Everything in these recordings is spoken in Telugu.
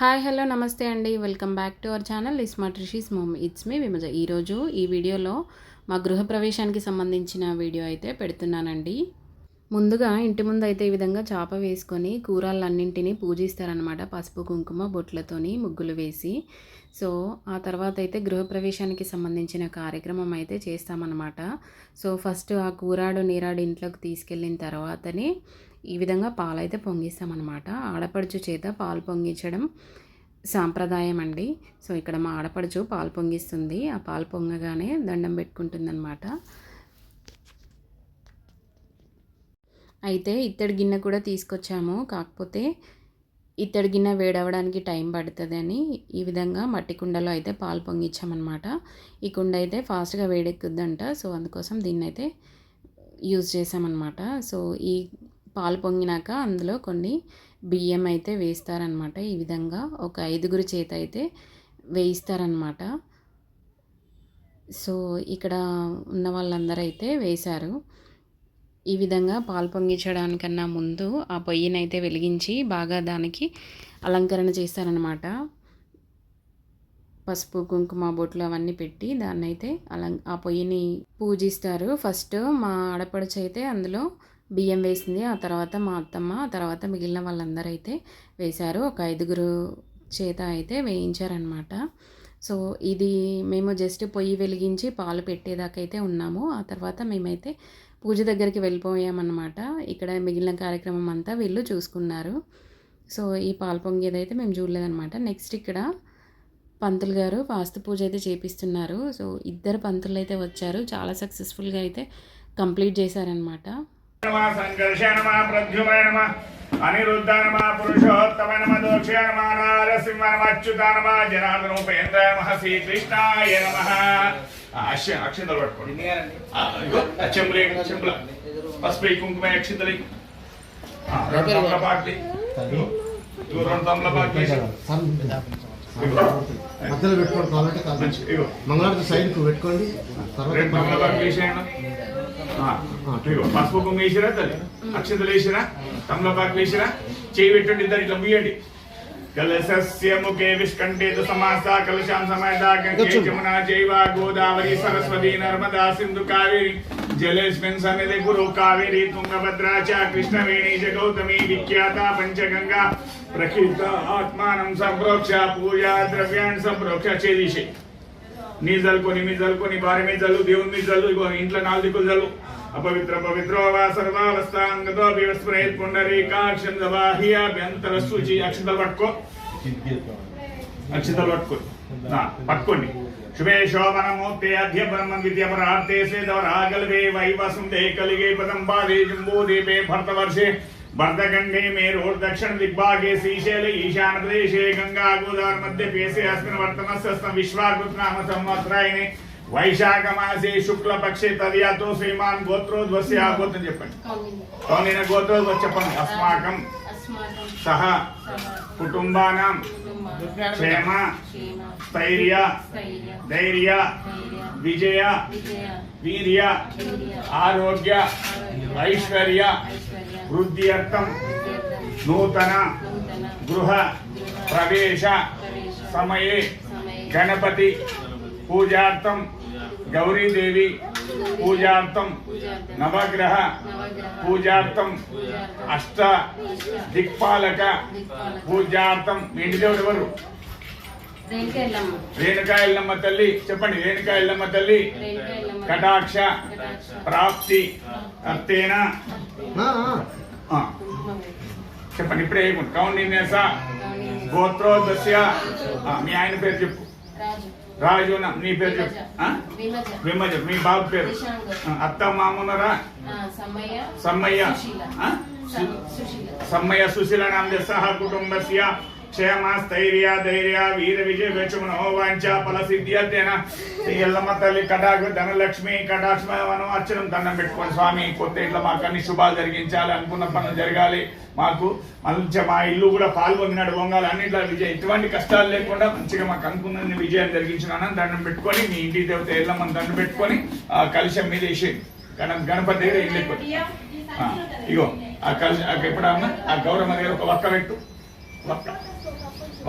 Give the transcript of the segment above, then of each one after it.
హాయ్ హలో నమస్తే అండి. Welcome back to our channel smart Rishi's mom. It's me Vimaja. ఈరోజు ఈ వీడియోలో మా గృహప్రవేశానికి సంబంధించిన వీడియో అయితే పెడుతున్నానండి. ముందుగా ఇంటి ముందు అయితే ఈ విధంగా చాప వేసుకొని కూరలన్నింటినీ పూజిస్తారనమాట. పసుపు కుంకుమ బొట్లతోని ముగ్గులు వేసి. సో ఆ తర్వాత అయితే గృహప్రవేశానికి సంబంధించిన కార్యక్రమం అయితే చేస్తామన్నమాట. సో ఫస్ట్ ఆ కూరాడు నీరాడు ఇంట్లోకి తీసుకెళ్ళిన తర్వాతనే ఈ విధంగా పాలైతే పొంగిస్తామన్నమాట. ఆడపడుచు చేత పాలు పొంగించడం సాంప్రదాయం అండి. సో ఇక్కడ మా ఆడపడుచు పాలు పొంగిస్తుంది. ఆ పాలు పొంగగానే దండం పెట్టుకుంటుందన్నమాట. అయితే ఇత్తడి గిన్నె కూడా తీసుకొచ్చాము. కాకపోతే ఇత్తడి గిన్నె వేడవడానికి టైం పడుతుందని ఈ విధంగా మట్టి కుండలో అయితే పాలు పొంగించామన్నమాట. ఈ కుండ అయితే ఫాస్ట్గా వేడెక్కుద్దంట. సో అందుకోసం దీన్ని అయితే యూజ్ చేసామన్నమాట. సో ఈ పాలు పొంగినాక అందులో కొన్ని బియ్యం అయితే వేస్తారనమాట. ఈ విధంగా ఒక 5గురు చేత అయితే వేయిస్తారనమాట. సో ఇక్కడ ఉన్న వాళ్ళందరూ అయితే వేశారు. ఈ విధంగా పాలు పొంగించడానికన్నా ముందు ఆ పొయ్యినైతే వెలిగించి బాగా దానికి అలంకరణ చేస్తారనమాట. పసుపు కుంకుమ బొట్లు అవన్నీ పెట్టి దాన్నైతే ఆ పొయ్యిని పూజిస్తారు. ఫస్ట్ మా ఆడపడుచు అయితే అందులో బియ్యం వేసింది. ఆ తర్వాత మా అత్తమ్మ, ఆ తర్వాత మిగిలిన వాళ్ళందరూ అయితే వేశారు. ఒక 5గురు చేత అయితే వేయించారనమాట. సో ఇది మేము జస్ట్ పొయ్యి వెలిగించి పాలు పెట్టేదాకైతే ఉన్నాము. ఆ తర్వాత మేమైతే పూజ దగ్గరికి వెళ్ళిపోయామన్నమాట. ఇక్కడ మిగిలిన కార్యక్రమం అంతా వీళ్ళు చూసుకున్నారు. సో ఈ పాలు పొంగేదైతే మేము చూడలేదన్నమాట. నెక్స్ట్ ఇక్కడ పంతులు గారు వాస్తు పూజ అయితే చేపిస్తున్నారు. సో ఇద్దరు పంతులు అయితే వచ్చారు. చాలా సక్సెస్ఫుల్గా అయితే కంప్లీట్ చేశారనమాట. సంఘర్షణ ప్రద్యుమయ నమ అనిరుద్ధ నమ పురుషోత్తమ నమ దోక్షయ నమ నారసింహ నమ అచ్యుత నమ జనార్దన ఉపేంద్ర నమ శ్రీకృష్ణాయ నమ. అక్షంతలు పట్టుకోండి. చెంబుల పసుపు కుంకుమ అక్షింతలు తమలపాకులు మధ్యలో పెట్టుకోండి. కావాలంటే మంగళారతి సైడ్ కు పెట్టుకోండి. పసుపు కుంకుమ వేసిరా, తల్లి అక్షంతలు వేసిరా, తమలపాకులు వేసిరా, చేయి పెట్టండి. ఇద్దరు ఇట్లా ముయ్యండి. కలశస్య ముఖే విష్కంఠేతు సమాసా కలశాం సమయదా గంగే జమునా జైవ గోదావరి సరస్వతి నర్మదా సింధు కావేరి జలేస్మిన్ సన్నిధి గురు కావేరి తుంగభద్రా చ కృష్ణవేణి చ గౌతమి విఖ్యాత పంచగంగా ప్రకీర్త ఆత్మానం సంప్రోక్ష పూజా ద్రవ్యాన్ని సంప్రోక్ష. చేదిషే నీ జల్లుకొని మీ జల్లుకొని భార్య మీద జల్లు, దేవుని మీద జల్లు, ఇగో ఇంట్లో 4 దిక్కులు జల్లు. అపవిత్ర పవిత్రో వా సర్వావస్థాంగతో వివస్మరేత్ పుండరీకాక్షందవాహ్యాభ్యంతర శుచి. అక్షంతలు పట్టుకో, అక్షంతలు పట్టుకోండి. శుభే శోభనమూర్తే అధ్య బ్రహ్మ విద్య పరార్థే సేదవరాగల్వే వైవసుందే కలిగే పదం బాధే జంబోదీపే భర్తవర్షే భర్తఖండే మేరోర్ దక్షిణ దిగ్భాగే శ్రీశైల ఈశాన ప్రదేశే గంగా గోదావరి మధ్య పేసే అస్మిన్ వర్తమస్తం విశ్వాకృత్ నామ సంవత్సరాయనే వైశాఖ మాసే శుక్ల పక్షే తదియాతో శ్రీమాన్ గోత్రోద్వస్య. గోత్రం చెప్పండి. కౌనిన గోత్రోద్వస్ చెప్పండి. అస్మాకం సహ కుటుంబానాం క్షేమ స్థైర్య ధైర్య విజయ వీర్య ఆరోగ్య ఐశ్వర్య వృద్ధ్యర్థం నూతన గృహ ప్రవేశ సమయే గణపతి పూజార్థం గౌరీదేవి పూజార్థం నవగ్రహ పూజార్థం అష్ట దిక్పాలక పూజార్థం. మీ ఇంటి దేవుడు ఎవరు? రేణుకా ఎల్లమ్మ తల్లి. చెప్పండి. రేణుకా ఎల్లమ్మ తల్లి కటాక్ష ప్రాప్తి అర్థేన. చెప్పండి. ఇప్పుడే కౌండిన్యస గోత్రోదస్య. మీ ఆయన పేరు చెప్పు. రాజు. నీ పేరు చెప్పు. విమజ. మీ బాబు పేరు? అత్త మామూనరా? సమ్మయ్య. సమ్మయ్య సుశీల నామ సహ కుటుంబస్య క్షేమ స్థైర్య ధైర్య వీర విజయ వేచమనో వాంఛ ఫల సిద్ధ్యతేన. ఎల్లమ్మ తల్లి కటాక్ష ధనలక్ష్మి కటాక్షమను అర్చనం దండం పెట్టుకోండి. స్వామి కొత్త ఇట్లా మాకు అన్ని శుభాలు జరిగించాలి, అనుకున్న పనులు జరగాలి, మాకు మంచి మా ఇల్లు కూడా పాల్గొందినాడు పొంగాలి, అన్నిట్లో విజయం, ఎటువంటి కష్టాలు లేకుండా మంచిగా మాకు అనుకున్న విజయం జరిగించినానని దండం పెట్టుకొని మీ ఇంటి దేవత ఎల్లమ్మని దండం పెట్టుకొని ఆ కలశం మీద వేసేది. గణపతి దగ్గర ఇల్లు ఎక్కువ. ఇగో ఆ కలశ ఎప్పుడన్నా ఆ గౌరమ్మ దగ్గర ఒక వక్క పెట్టు. వక్క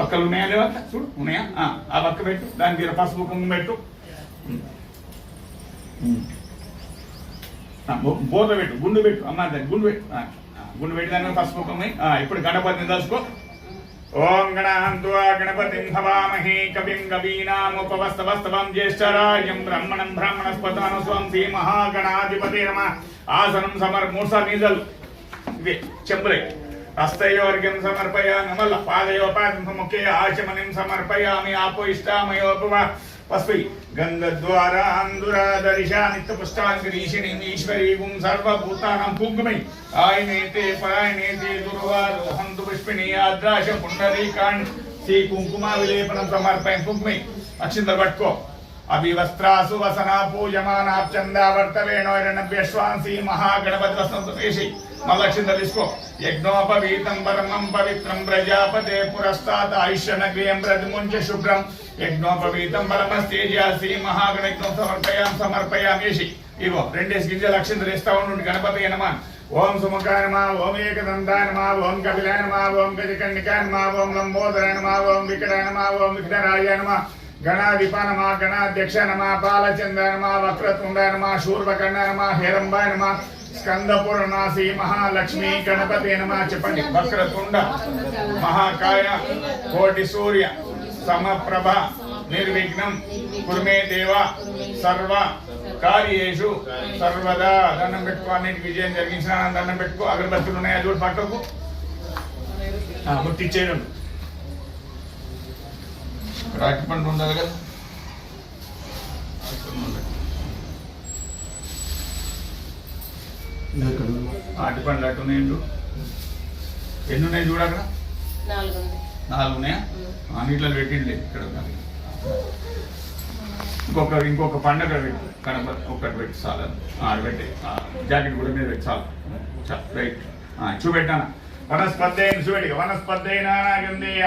ఒక్కలు ఉన్నాయా లేవా చూడు ఉన్నాయా ఆ పక్క పెట్టు దాని తీర పసుపు కుంకుమ పెట్టు బోత పెట్టు గుండు పెట్టు అమ్మ దాన్ని గుండు పెట్టు గుండు పెట్టి దాని మీద పసుపు కుంకుమ ఇప్పుడు గణపతిని దలుచుకో ఓం గణాన్వా గణపతిం హవామహే కవిం కవీనాముపవస్తవస్తవం జ్యేష్ఠరాజం బ్రహ్మణం బ్రాహ్మణస్పదానుస్వం శ్రీ మహాగణాధిపతి నమః ఆసనం మూడుసార్లు నీళ్ళు ఇవే చెంబులే హస్తయోర్ఘ్యం సమర్పయామి మల్ల పాదయోపాదం ముఖే ఆచమనిం సమర్పయామి ఆపోయిష్టామయోపవ పస్వై గంధద్వారాంధురాదరిశా నిత్యపుష్టాంగరీషిణీం ఈశ్వరీగుం సర్వభూతానాం కుంకుమై ఆయనేతే పరాయణేతే దుర్వారోహంతు పుష్పిణీ ఆద్రాశ పుండరీకాన్ శ్రీ కుంకుమ విలేపనం సమర్పయం కుంకుమై అక్షింతలు పట్టుకో అభివస్త్రాసు వసనా పూజమానాప్చందావర్తవేణోరణభ్యశ్వాంసి మహాగణపతి వసంత వేసి మల్లక్షింతలు తీసుకో యజ్ఞోపవీతం పరమం పవిత్రం ప్రజాపతే పురస్తాత్ ఆయుష్యనగ్రియం ప్రతిముంచ శుభ్రం యజ్ఞోపవీతం పరమస్తేజాసి మహాగణజ్ఞం సమర్పయామేసి ఇగో రెండేసి గింజలు అక్షింతలు ఇస్తా ఉండు గణపతి నమః ఓం సుముఖాయ నమః ఓం ఏకదంతాయ నమః ఓం కపిలాయ నమః ఓం గజకర్ణికాయ నమః ఓం లంబోదరాయ నమః ఓం వికటాయ నమః ఓం విఘ్నరాజాయ నమః గణాధిపా నమః గణాధ్యక్ష నమః బాలచంద్ర నమః వక్రతుండాయ నమః శూర్పకర్ణాయ నమః హేరంబాయ నమః స్కందపూర్ణాసి మహాలక్ష్మి గణపతి నమః చెప్పండి వక్రతుండ మహాకాయ కోటి సూర్య సమప్రభ నిర్విఘ్నం కుర్మే దేవ సర్వ కార్యేషు సర్వదా దండం పెట్టుకో అన్నింటికి విజయం జరిగించిన దండం పెట్టుకో అగరబత్తులు ఉన్నాయా చూడు పక్కకు ముట్టిచ్చేయడం రాటి పండు ఉండాలి కదా ఆటి పండ్లు అటు ఉన్నాయండు ఎన్ని ఉన్నాయి చూడ అక్కడ 4 ఉన్నాయా నీటిలో పెట్టిండి ఇక్కడ ఇంకొక పండుగ పెట్టి గణపతి ఒక్కటి పెట్టి చాలు ఆడ పెట్టి జాకెట్ కూడా మీద పెట్టి చాలు రైట్ చూపెట్టాను వనస్పత్యైన చూపెట్టి వనస్పత్యైన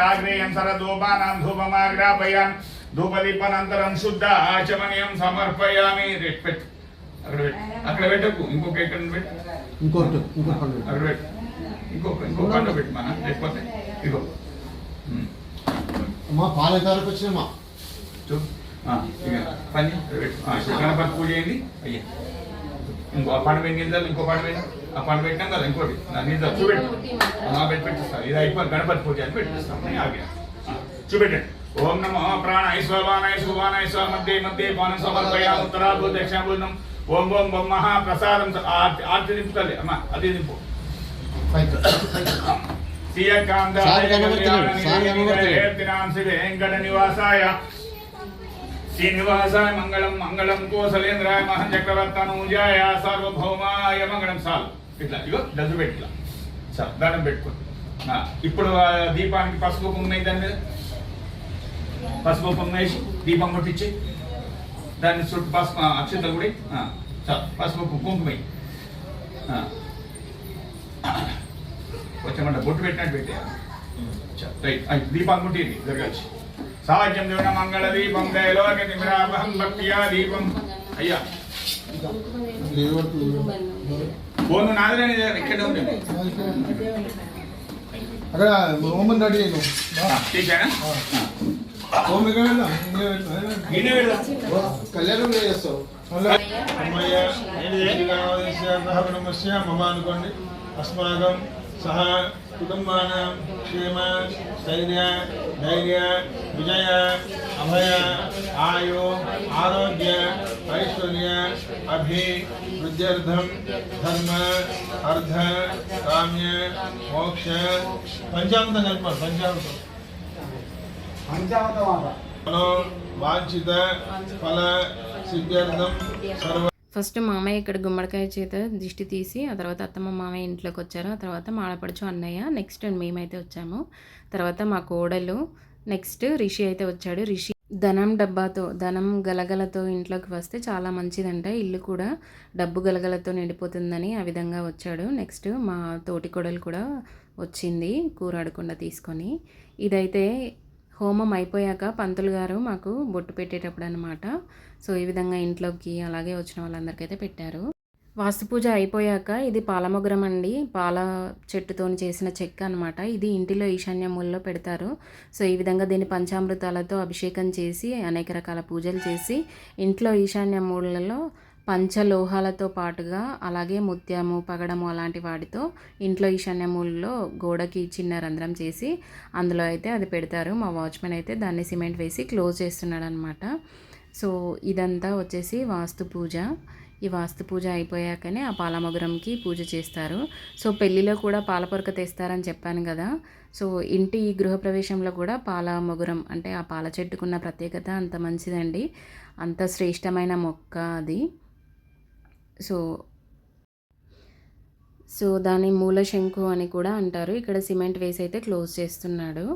ఆగ్నేయం సరధూపానాం ధూపమాగ్రాపయాన్ ధూపదీపనంతరం శుద్ధ ఆచమనీయం సమర్పయామి రేట్ పెట్టు అక్కడ పెట్టకు ఇంకొక ఎక్కడ పెట్టు అక్కడ పెట్టు ఇంకో పండుగ పెట్టు మన లేకపోతే ఇగో పాలకాలకు వచ్చినమ్మా పని గణపతి పూజ అయింది అయ్యా ఇంకో పండు పెట్టిందాలు ఇంకో పండు పెట్టి ఆ పండు పెట్టాం కదా ఇంకోటి నిజాలు చూపెట్టు పెట్టిస్తాను ఇది అయిపోయి గణపతి పూజ అని పెట్టిస్తాం ఆగా చూపెట్టండి ఓం నమో ప్రాణాయ స్వానాయ సువానాయ స్వ మధ్య మధ్య పానం సమర్పయా ఉత్తరాభూ దక్షిణాభూతం ఓం ఓం ఓం మహాప్రసాదం ఆర్తి నింపుతుంది అమ్మా అది నింపు వెంకట నివాసాయ శ్రీనివాసాయ మంగళం మంగళం కోసలేంద్రాయ మహంచక్రవర్తనూజాయ సార్వభౌమాయ మంగళం సాల్ ఇట్లా ఇగో డజు పెట్టి ఇట్లా సార్ దండం పెట్టుకో ఇప్పుడు దీపానికి పసుపు కుంకుమ దాని మీద పసుపు కుంకుమ వేసి దీపం కొట్టించి దాన్ని చుట్టూ పసుపు అక్షంతలు కూడా సార్ పసుపు కుంకుమ వచ్చామంట బొట్టు పెట్టినట్టు పెట్టేయాలి రైట్ దీపం కొట్టింది జరగచ్చు సాధ్యం దేవున మంగళ దీపం దయలోక తిమిరాపహం భక్తియా దీపం అయ్యా ఫోన్ నాదరని ఇక్కడే ఉంటుంది అక్కడ ఓమన్ రెడీ తీసానా కళ్యాణం చేస్తావు మమ అనుకోండి అస్మాకం సహ కుటుంబానాం క్షేమ స్థైర్య ధైర్య విజయ అభయ ఆయు ఆరోగ్య ఐశ్వర్య అభివృద్ధ్యర్థం ధర్మ అర్థ కామ్య మోక్ష పంచామృతం కల్పాలి పంచామృతం వాంఛిత ఫల సిద్ధ్యర్థం సర్వ ఫస్ట్ మామయ్య ఇక్కడ గుమ్మడికాయ చేత దిష్టి తీసి ఆ తర్వాత అత్తమ్మ మామయ్య ఇంట్లోకి వచ్చారు. ఆ తర్వాత మాడపడుచు అన్నయ్య, నెక్స్ట్ మేమైతే వచ్చాము. తర్వాత మా కోడలు, నెక్స్ట్ రిషి అయితే వచ్చాడు. రిషి ధనం డబ్బాతో, ధనం గలగలతో ఇంట్లోకి వస్తే చాలా మంచిదంట, ఇల్లు కూడా డబ్బు గలగలతో నిండిపోతుందని ఆ విధంగా వచ్చాడు. నెక్స్ట్ మా తోటి కోడలు కూడా వచ్చింది కూరాడకుండా తీసుకొని. ఇదైతే హోమం అయిపోయాక పంతులు గారు మాకు బొట్టు పెట్టేటప్పుడు అనమాట. సో ఈ విధంగా ఇంట్లోకి అలాగే వచ్చిన వాళ్ళందరికైతే పెట్టారు. వాస్తు పూజ అయిపోయాక ఇది పాలమొగ్రం అండి. పాల చెట్టుతోని చేసిన చెక్క అనమాట. ఇది ఇంటిలో ఈశాన్య మూలలో పెడతారు. సో, ఈ విధంగా దీన్ని పంచామృతాలతో అభిషేకం చేసి, అనేక రకాల పూజలు చేసి, ఇంట్లో ఈశాన్య మూలలో పంచలోహాలతో పాటుగా అలాగే ముత్యము, పగడము అలాంటి వాటితో ఇంట్లో ఈశాన్య మూలలో గోడకి చిన్న రంధ్రం చేసి అందులో అయితే అది పెడతారు. మా వాచ్‌మెన్ అయితే దాన్ని సిమెంట్ వేసి క్లోజ్ చేస్తున్నాడనమాట. సో, ఇదంతా వచ్చేసి వాస్తు పూజ. ఈ వాస్తు పూజ అయిపోయాకనే ఆ పాలమొగరంకి పూజ చేస్తారు. సో, పెళ్ళిలో కూడా పాలపొరక తెస్తారని చెప్పాను కదా! సో, ఇంటి గృహప్రవేశంలో కూడా పాలమొగరం అంటే ఆ పాల చెట్టుకున్న ప్రత్యేకత అంత మంచిదండి. అంత శ్రేష్టమైన మొక్క అది. సో, దాని మూల శంకు అని కూడా అంటారు. ఇక్కడ సిమెంట్ వేసి అయితే క్లోజ్ చేస్తున్నాడు.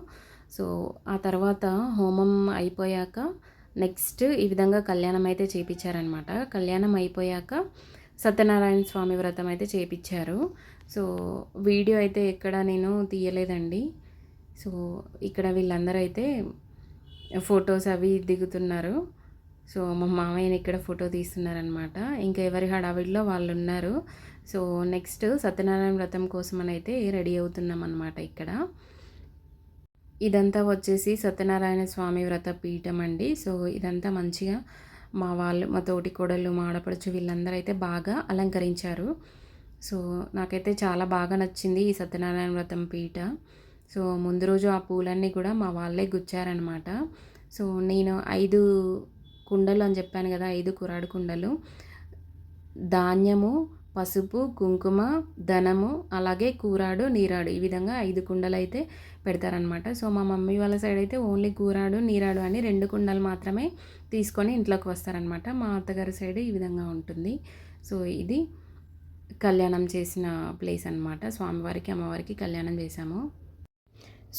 సో, ఆ తర్వాత హోమం అయిపోయాక నెక్స్ట్ ఈ విధంగా కళ్యాణం అయితే చేపిచ్చారనమాట. కళ్యాణం అయిపోయాక సత్యనారాయణ స్వామి వ్రతం అయితే చేపిచ్చారు. సో, వీడియో అయితే ఎక్కడ నేను తీయలేదండి. సో, ఇక్కడ వీళ్ళందరూ అయితే ఫొటోస్ అవి దిగుతున్నారు. సో, మా మామయ్యని ఇక్కడ ఫోటో తీస్తున్నారనమాట. ఇంకా ఎవరి హడావిడిలో వాళ్ళు ఉన్నారు. సో, నెక్స్ట్ సత్యనారాయణ వ్రతం కోసమని అయితే రెడీ అవుతున్నాం అనమాట ఇక్కడ. ఇదంతా వచ్చేసి సత్యనారాయణ స్వామి వ్రత పీఠం అండి. సో, ఇదంతా మంచిగా మా వాళ్ళు, మా తోటి కోడళ్ళు, మా ఆడపడుచు వీళ్ళందరూ అయితే బాగా అలంకరించారు. సో, నాకైతే చాలా బాగా నచ్చింది ఈ సత్యనారాయణ వ్రతం పీఠ. సో, ముందు రోజు ఆ పూలన్నీ కూడా మా వాళ్ళే గుచ్చారనమాట. సో, నేను 5 కుండలు అని చెప్పాను కదా, 5 కురాడు కుండలు ధాన్యము, పసుపు, కుంకుమ, ధనము, అలాగే కూరాడు, నీరాడు ఈ విధంగా 5 కుండలు అయితే పెడతారనమాట. సో, మా మమ్మీ వాళ్ళ సైడ్ అయితే ఓన్లీ కూరాడు, నీరాడు అని 2 కుండలు మాత్రమే తీసుకొని ఇంట్లోకి వస్తారనమాట. మా అత్తగారి సైడ్ ఈ విధంగా ఉంటుంది. సో, ఇది కళ్యాణం చేసిన ప్లేస్ అనమాట. స్వామివారికి, అమ్మవారికి కళ్యాణం చేశాము.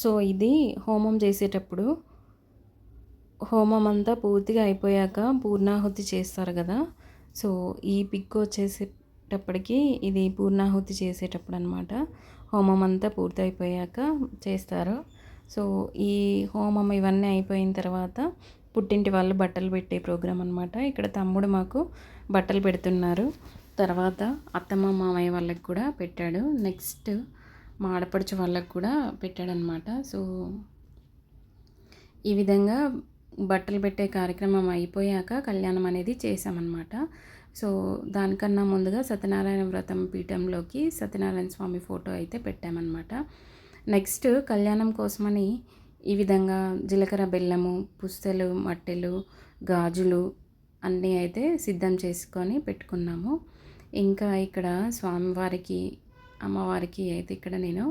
సో, ఇది హోమం చేసేటప్పుడు హోమం అంతా పూర్తిగా అయిపోయాక పూర్ణాహుతి చేస్తారు కదా. సో, ఈ పిక్ వచ్చేసేటప్పటికి ఇది పూర్ణాహుతి చేసేటప్పుడు అనమాట. హోమం అంతా పూర్తయిపోయాక చేస్తారు. సో, ఈ హోమం ఇవన్నీ అయిపోయిన తర్వాత పుట్టింటి వాళ్ళు బట్టలు పెట్టే ప్రోగ్రాం అనమాట. ఇక్కడ తమ్ముడు మాకు బట్టలు పెడుతున్నారు. తర్వాత అత్తమ్మ, మామయ్య వాళ్ళకి కూడా పెట్టాడు. నెక్స్ట్ మా ఆడపడుచు వాళ్ళకి కూడా పెట్టాడనమాట. సో, ఈ విధంగా బట్టలు పెట్టే కార్యక్రమం అయిపోయాక కళ్యాణం అనేది చేసామన్నమాట. సో, దానికన్నా ముందుగా సత్యనారాయణ వ్రతం పీఠంలోకి సత్యనారాయణ స్వామి ఫోటో అయితే పెట్టామన్నమాట. నెక్స్ట్ కళ్యాణం కోసమని ఈ విధంగా జీలకర్ర, బెల్లము, పుస్తెలు, మట్టెలు, గాజులు అన్నీ అయితే సిద్ధం చేసుకొని పెట్టుకున్నాము. ఇంకా ఇక్కడ స్వామివారికి, అమ్మవారికి అయితే ఇక్కడ నేను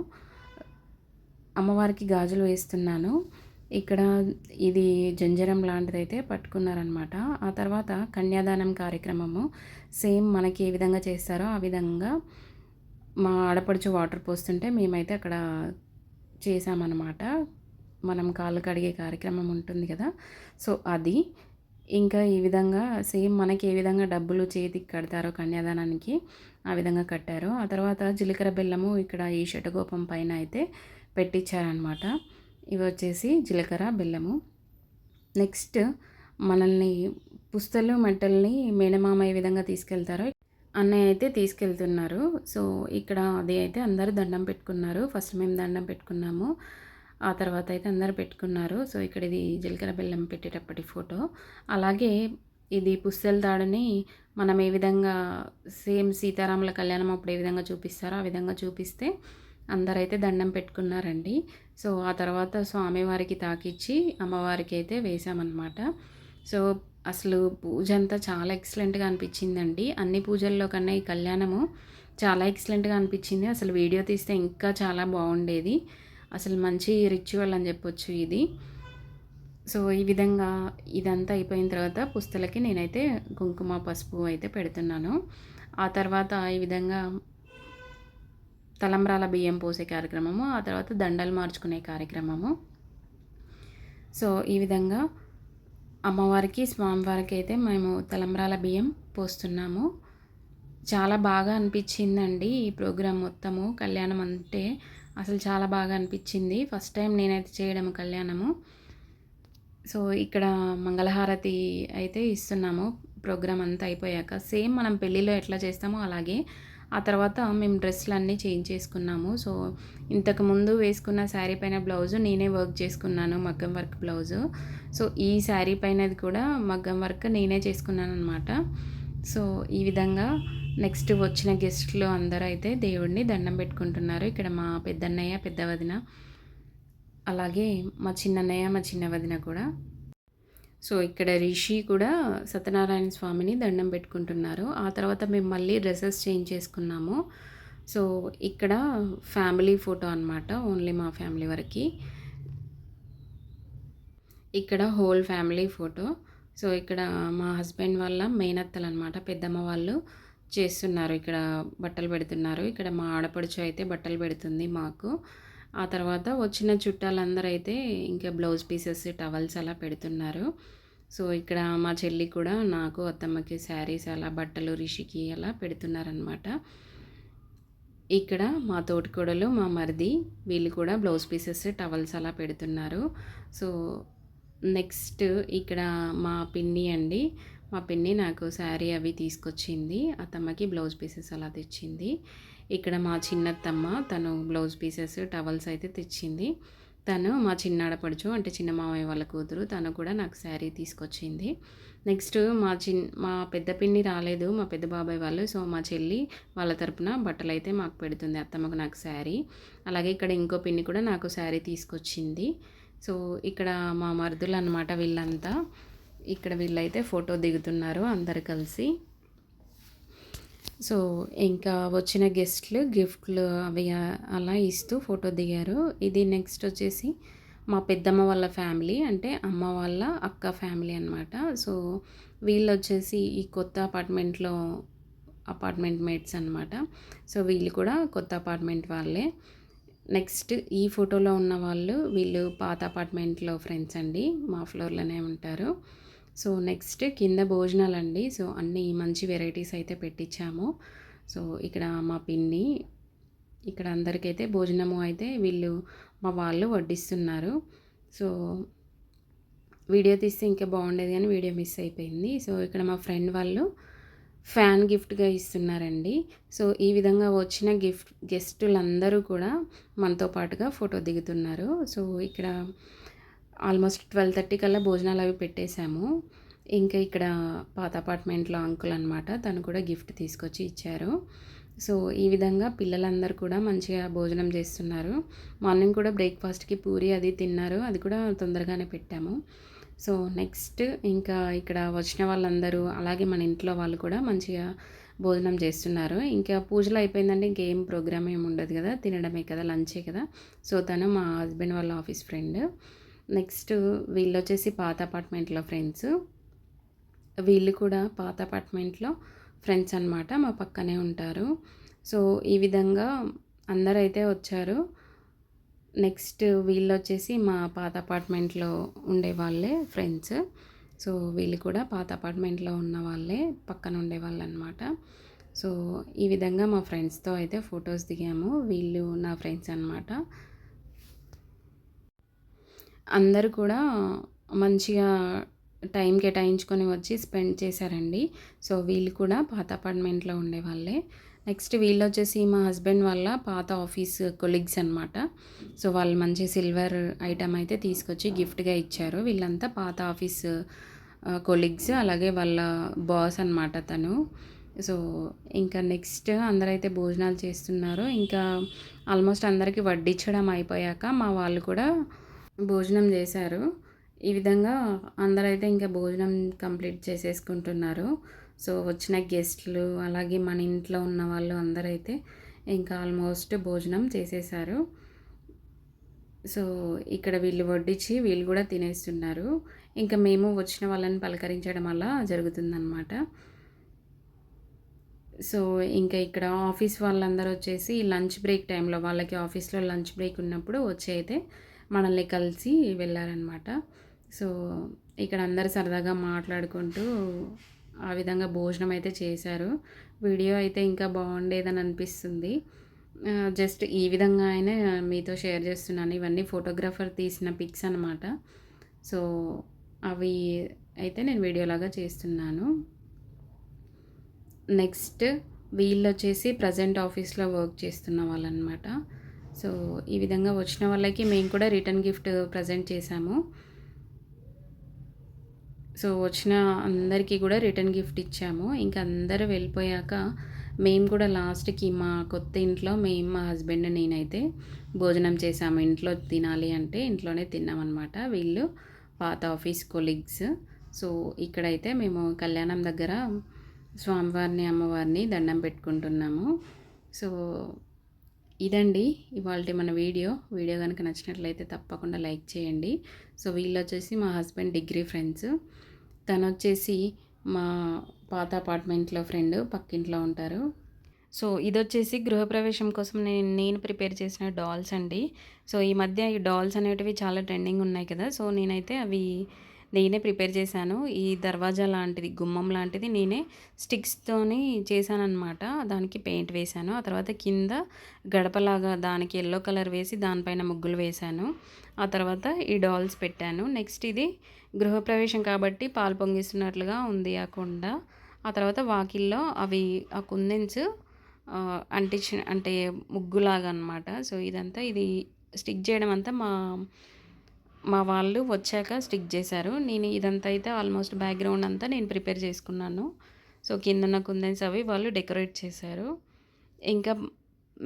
అమ్మవారికి గాజులు వేస్తున్నాను. ఇక్కడ ఇది జంజరం లాంటిదైతే పట్టుకున్నారనమాట. ఆ తర్వాత కన్యాదానం కార్యక్రమము సేమ్ మనకి ఏ విధంగా చేస్తారో ఆ విధంగా మా ఆడపడుచు వాటర్ పోస్తుంటే మేమైతే అక్కడ చేసామన్నమాట. మనం కాళ్ళు కడిగే కార్యక్రమం ఉంటుంది కదా, సో అది. ఇంకా ఈ విధంగా సేమ్ మనకి ఏ విధంగా డబ్బులు చేతికి కడతారో కన్యాదానానికి ఆ విధంగా కట్టారు. ఆ తర్వాత జీలకర్ర బెల్లము ఇక్కడ ఈ శటగోపం పైన అయితే పెట్టించారనమాట. ఇవి వచ్చేసి జీలకర్ర, బెల్లము. నెక్స్ట్ మనల్ని పుస్తలు, మెట్టల్ని మేనమామ ఏ విధంగా తీసుకెళ్తారో అన్నయ్య అయితే తీసుకెళ్తున్నారు. సో, ఇక్కడ అది అయితే అందరూ దండం పెట్టుకున్నారు. ఫస్ట్ మేము దండం పెట్టుకున్నాము, ఆ తర్వాత అయితే అందరూ పెట్టుకున్నారు. సో, ఇక్కడ ఇది జీలకర్ర బెల్లం పెట్టేటప్పటి ఫోటో. అలాగే ఇది పుస్తెల తాడుని మనం ఏ విధంగా సేమ్ సీతారాముల కళ్యాణం అప్పుడు ఏ విధంగా చూపిస్తారో ఆ విధంగా చూపిస్తే అందరైతే దండం పెట్టుకున్నారండి. సో, ఆ తర్వాత స్వామివారికి తాకిచ్చి అమ్మవారికి అయితే వేసామన్నమాట. సో, అసలు పూజ అంతా చాలా ఎక్సలెంట్గా అనిపించిందండి. అన్ని పూజల్లో కన్నా ఈ కళ్యాణము చాలా ఎక్సలెంట్గా అనిపించింది. అసలు వీడియో తీస్తే ఇంకా చాలా బాగుండేది. అసలు మంచి రిచువల్ అని చెప్పొచ్చు ఇది. సో, ఈ విధంగా ఇదంతా అయిపోయిన తర్వాత పుస్తలకి నేనైతే కుంకుమ, పసుపు అయితే పెడుతున్నాను. ఆ తర్వాత ఈ విధంగా తలంబ్రాల బియ్యం పోసే కార్యక్రమము, ఆ తర్వాత దండలు మార్చుకునే కార్యక్రమము. సో, ఈ విధంగా అమ్మవారికి, స్వామివారికి అయితే మేము తలంబ్రాల బియ్యం పోస్తున్నాము. చాలా బాగా అనిపించిందండి ఈ ప్రోగ్రాం మొత్తము. కళ్యాణం అంటే అసలు చాలా బాగా అనిపించింది. ఫస్ట్ టైం నేనైతే చేయడము కళ్యాణము. సో, ఇక్కడ మంగళహారతి అయితే ఇస్తున్నాము ప్రోగ్రామ్ అంతా అయిపోయాక సేమ్ మనం పెళ్ళిలో ఎట్లా చేస్తామో అలాగే ఆ తర్వాత మేము డ్రెస్సులన్నీ చేంజ్ చేసుకున్నాము. సో, ఇంతకుముందు వేసుకున్న శారీ పైన బ్లౌజు నేనే వర్క్ చేసుకున్నాను, మగ్గం వర్క్ బ్లౌజు. సో, ఈ శారీ పైనది కూడా మగ్గం వర్క్ నేనే చేసుకున్నాననమాట. సో, ఈ విధంగా నెక్స్ట్ వచ్చిన గెస్ట్‌లు అందరూ అయితే దేవుడిని దండం పెట్టుకుంటున్నారు. ఇక్కడ మా పెద్దన్నయ్య, పెద్ద వదిన, అలాగే మా చిన్నన్నయ్య, మా చిన్న వదిన కూడా. సో, ఇక్కడ రిషి కూడా సత్యనారాయణ స్వామిని దండం పెట్టుకుంటున్నారు. ఆ తర్వాత మేము మళ్ళీ డ్రెసెస్ చేంజ్ చేసుకున్నాము. సో, ఇక్కడ ఫ్యామిలీ ఫోటో అనమాట. ఓన్లీ మా ఫ్యామిలీ వరకి. ఇక్కడ హోల్ ఫ్యామిలీ ఫోటో. సో, ఇక్కడ మా హస్బెండ్ వాళ్ళ మేనత్తలనమాట. పెద్దమ్మ వాళ్ళు చేస్తున్నారు. ఇక్కడ బట్టలు పెడుతున్నారు. ఇక్కడ మా ఆడపడుచు అయితే బట్టలు పెడుతుంది మాకు. ఆ తర్వాత వచ్చిన చుట్టాలందరూ అయితే ఇంకా బ్లౌజ్ పీసెస్, టవల్స్ అలా పెడుతున్నారు. సో, ఇక్కడ మా చెల్లి కూడా నాకు, అత్తమ్మకి శారీస్ అలా బట్టలు, రిషికి అలా పెడుతున్నారనమాట. ఇక్కడ మా తోటికోడలు, మా మరిది వీళ్ళు కూడా బ్లౌజ్ పీసెస్, టవల్స్ అలా పెడుతున్నారు. సో, నెక్స్ట్ ఇక్కడ మా పిన్ని అండి. మా పిన్ని నాకు శారీ అవి తీసుకొచ్చింది. అత్తమ్మకి బ్లౌజ్ పీసెస్ అలా తెచ్చింది. ఇక్కడ మా చిన్నత్తమ్మ తను బ్లౌజ్ పీసెస్, టవల్స్ అయితే తెచ్చింది. తను మా చిన్న ఆడపడుచు అంటే చిన్న మామయ్య వాళ్ళ కూతురు. తను కూడా నాకు శారీ తీసుకొచ్చింది. నెక్స్ట్ మా పెద్ద పిన్ని రాలేదు, మా పెద్ద బాబాయ్ వాళ్ళు. సో, మా చెల్లి వాళ్ళ తరపున బట్టలు అయితే మాకు పెడుతుంది, అత్తమ్మకు నాకు శారీ. అలాగే ఇక్కడ ఇంకో పిన్ని కూడా నాకు శారీ తీసుకొచ్చింది. సో, ఇక్కడ మా మరుదులు అన్నమాట వీళ్ళంతా. ఇక్కడ వీళ్ళైతే ఫోటో దిగుతున్నారు అందరు కలిసి. సో, ఇంకా వచ్చిన గెస్ట్లు గిఫ్ట్లు అవి అలా ఇస్తూ ఫోటో దిగారు. ఇది నెక్స్ట్ వచ్చేసి మా పెద్దమ్మ వాళ్ళ ఫ్యామిలీ, అంటే అమ్మ వాళ్ళ అక్క ఫ్యామిలీ అనమాట. సో, వీళ్ళు వచ్చేసి ఈ కొత్త అపార్ట్మెంట్ మేట్స్ అనమాట. సో, వీళ్ళు కూడా కొత్త అపార్ట్మెంట్ వాళ్ళే. నెక్స్ట్ ఈ ఫోటోలో ఉన్న వీళ్ళు పాత అపార్ట్మెంట్లో ఫ్రెండ్స్ అండి, మా ఫ్లోర్లోనే ఉంటారు. సో, నెక్స్ట్ కింద భోజనాలండి. సో, అన్నీ మంచి వెరైటీస్ అయితే పెట్టించాము. సో, ఇక్కడ మా పిన్ని, ఇక్కడ అందరికైతే భోజనము అయితే మా వాళ్ళు వడ్డిస్తున్నారు. సో, వీడియో తీస్తే ఇంకా బాగుండేది కానీ వీడియో మిస్ అయిపోయింది. సో, ఇక్కడ మా ఫ్రెండ్ వాళ్ళు ఫ్యాన్ గిఫ్ట్గా ఇస్తున్నారండి. సో, ఈ విధంగా వచ్చిన గెస్టులందరూ కూడా మనతో పాటుగా ఫోటో దిగుతున్నారు. సో, ఇక్కడ ఆల్మోస్ట్ 12:30 కల్లా భోజనాలు అవి పెట్టేశాము. ఇంకా ఇక్కడ పాత అపార్ట్మెంట్లో అంకుల్ అనమాట, తను కూడా గిఫ్ట్ తీసుకొచ్చి ఇచ్చారు. సో, ఈ విధంగా పిల్లలందరూ కూడా మంచిగా భోజనం చేస్తున్నారు. మార్నింగ్ కూడా బ్రేక్ఫాస్ట్కి పూరి అది తిన్నారు, అది కూడా తొందరగానే పెట్టాము. సో, నెక్స్ట్ ఇంకా ఇక్కడ వచ్చిన వాళ్ళందరూ అలాగే మన ఇంట్లో వాళ్ళు కూడా మంచిగా భోజనం చేస్తున్నారు. ఇంకా పూజలు అయిపోయిందంటే ఇంకేం ప్రోగ్రామ్ ఏమి ఉండదు కదా, తినడమే కదా, లంచే కదా. సో, తను మా హస్బెండ్ వాళ్ళ ఆఫీస్ ఫ్రెండ్. నెక్స్ట్ వీళ్ళు వచ్చేసి పాత అపార్ట్మెంట్లో ఫ్రెండ్స్. వీళ్ళు కూడా పాత అపార్ట్మెంట్లో ఫ్రెండ్స్ అనమాట, మా పక్కనే ఉంటారు. సో, ఈ విధంగా అందరైతే వచ్చారు. నెక్స్ట్ వీళ్ళు వచ్చేసి మా పాత అపార్ట్మెంట్లో ఉండే వాళ్ళే ఫ్రెండ్స్. సో, వీళ్ళు కూడా పాత అపార్ట్మెంట్లో ఉన్న వాళ్ళే, పక్కన ఉండేవాళ్ళు అనమాట. సో, ఈ విధంగా మా ఫ్రెండ్స్తో అయితే ఫొటోస్ దిగాము. వీళ్ళు నా ఫ్రెండ్స్ అనమాట. అందరూ కూడా మంచిగా టైం కేటాయించుకొని వచ్చి స్పెండ్ చేశారండి. సో, వీళ్ళు కూడా పాత అపార్ట్మెంట్లో ఉండేవాళ్ళే. నెక్స్ట్ వీళ్ళు వచ్చేసి మా హస్బెండ్ వాళ్ళ పాత ఆఫీస్ కొలీగ్స్ అనమాట. సో, వాళ్ళు మంచి సిల్వర్ ఐటమ్ అయితే తీసుకొచ్చి గిఫ్ట్గా ఇచ్చారు. వీళ్ళంతా పాత ఆఫీస్ కొలీగ్స్, అలాగే వాళ్ళ బాస్ అనమాట తను. సో, ఇంకా నెక్స్ట్ అందరైతే భోజనాలు చేస్తున్నారు. ఇంకా ఆల్మోస్ట్ అందరికీ వడ్డించడం అయిపోయాక మా వాళ్ళు కూడా భోజనం చేశారు. ఈ విధంగా అందరైతే ఇంకా భోజనం కంప్లీట్ చేసేసుకుంటున్నారు. సో, వచ్చిన గెస్ట్లు అలాగే మన ఇంట్లో ఉన్న వాళ్ళు అందరైతే ఇంకా ఆల్మోస్ట్ భోజనం చేసేసారు. సో, ఇక్కడ వీళ్ళు వడ్డించి వీళ్ళు కూడా తినేస్తున్నారు. ఇంకా మేము వచ్చిన వాళ్ళని పలకరించడం అలా జరుగుతుందన్నమాట. సో, ఇంకా ఇక్కడ ఆఫీస్ వాళ్ళందరూ వచ్చేసి లంచ్ బ్రేక్ టైంలో, వాళ్ళకి ఆఫీస్లో లంచ్ బ్రేక్ ఉన్నప్పుడు వచ్చి అయితే మనల్ని కలిసి వెళ్ళారనమాట. సో, ఇక్కడ అందరు సరదాగా మాట్లాడుకుంటూ ఆ విధంగా భోజనం అయితే చేశారు. వీడియో అయితే ఇంకా బాగుండేదని అనిపిస్తుంది. జస్ట్ ఈ విధంగా అయినా మీతో షేర్ చేస్తున్నాను. ఇవన్నీ ఫోటోగ్రాఫర్ తీసిన పిక్స్ అనమాట. సో, అవి అయితే నేను వీడియోలాగా చేస్తున్నాను. నెక్స్ట్ వీళ్ళొచ్చేసి ప్రజెంట్ ఆఫీస్లో వర్క్ చేస్తున్న వాళ్ళనమాట. సో ఈ విధంగా వచ్చిన వాళ్ళకి మేము కూడా రిటర్న్ గిఫ్ట్ ప్రజెంట్ చేశాము. సో వచ్చిన అందరికీ కూడా రిటర్న్ గిఫ్ట్ ఇచ్చాము. ఇంకా అందరూ వెళ్ళిపోయాక మేము కూడా లాస్ట్కి మా కొత్త ఇంట్లో మేము, మా హస్బెండ్, నేనైతే భోజనం చేసాము. ఇంట్లో తినాలి అంటే ఇంట్లోనే తిన్నామన్నమాట. వీళ్ళు పాత ఆఫీస్ కొలీగ్స్. సో ఇక్కడైతే మేము కళ్యాణం దగ్గర స్వామివారిని, అమ్మవారిని దండం పెట్టుకుంటున్నాము. సో ఇదండి ఇవాల్టి మన వీడియో కనుక నచ్చినట్లయితే తప్పకుండా లైక్ చేయండి. సో వీళ్ళు వచ్చేసి మా హస్బెండ్ డిగ్రీ ఫ్రెండ్స్. తను వచ్చేసి మా పాత అపార్ట్మెంట్లో ఫ్రెండ్, పక్కింట్లో ఉంటారు. సో ఇదొచ్చేసి గృహప్రవేశం కోసం నేను ప్రిపేర్ చేసిన డాల్స్ అండి. సో ఈ మధ్య ఈ డాల్స్ అనేటివి చాలా ట్రెండింగ్ ఉన్నాయి కదా. సో నేనైతే అవి నేనే ప్రిపేర్ చేశాను. ఈ దర్వాజా లాంటిది, గుమ్మం లాంటిది నేనే స్టిక్స్తోని చేశానన్నమాట. దానికి పెయింట్ వేశాను. ఆ తర్వాత కింద గడపలాగా దానికి ఎల్లో కలర్ వేసి దానిపైన ముగ్గులు వేశాను. ఆ తర్వాత ఈ డాల్స్ పెట్టాను. నెక్స్ట్ ఇది గృహప్రవేశం కాబట్టి పాలు పొంగిస్తున్నట్లుగా ఉంది ఆ కుండ. ఆ తర్వాత వాకిల్లో అవి ఆ కుందెన్స్ అంటే ముగ్గులాగా అనమాట. సో ఇదంతా ఇది స్టిక్ చేయడం అంతా మా వాళ్ళు వచ్చాక స్టిక్ చేశారు. నేను ఇదంతా అయితే ఆల్మోస్ట్ బ్యాక్గ్రౌండ్ అంతా నేను ప్రిపేర్ చేసుకున్నాను. సో కిందన్న కుందన్స్ అవి వాళ్ళు డెకరేట్ చేశారు. ఇంకా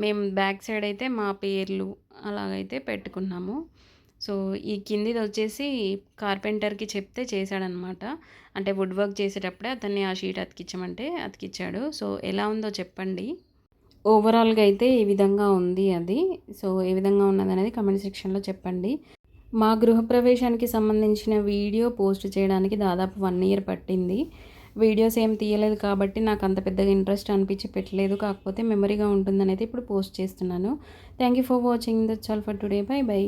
మేము బ్యాక్ సైడ్ అయితే మా పేర్లు అలాగైతే పెట్టుకున్నాము. సో ఈ కిందిది వచ్చేసి కార్పెంటర్కి చెప్తే చేశాడనమాట. అంటే వుడ్ వర్క్ చేసేటప్పుడే అతన్ని ఆ షీట్ అతికించమంటే అతికిచ్చాడు. సో ఎలా ఉందో చెప్పండి. ఓవరాల్గా అయితే ఈ విధంగా ఉంది అది. సో ఏ విధంగా ఉన్నది అనేది కమెంట్ సెక్షన్లో చెప్పండి. మా గృహప్రవేశానికి సంబంధించిన వీడియో పోస్ట్ చేయడానికి దాదాపు 1 ఇయర్ పట్టింది. వీడియోస్ ఏం తీయలేదు కాబట్టి నాకు అంత పెద్దగా ఇంట్రెస్ట్ అనిపించి పెట్టలేదు. కాకపోతే మెమరీగా ఉంటుందని అయితే ఇప్పుడు పోస్ట్ చేస్తున్నాను. Thank you for watching. That's all for today. By by.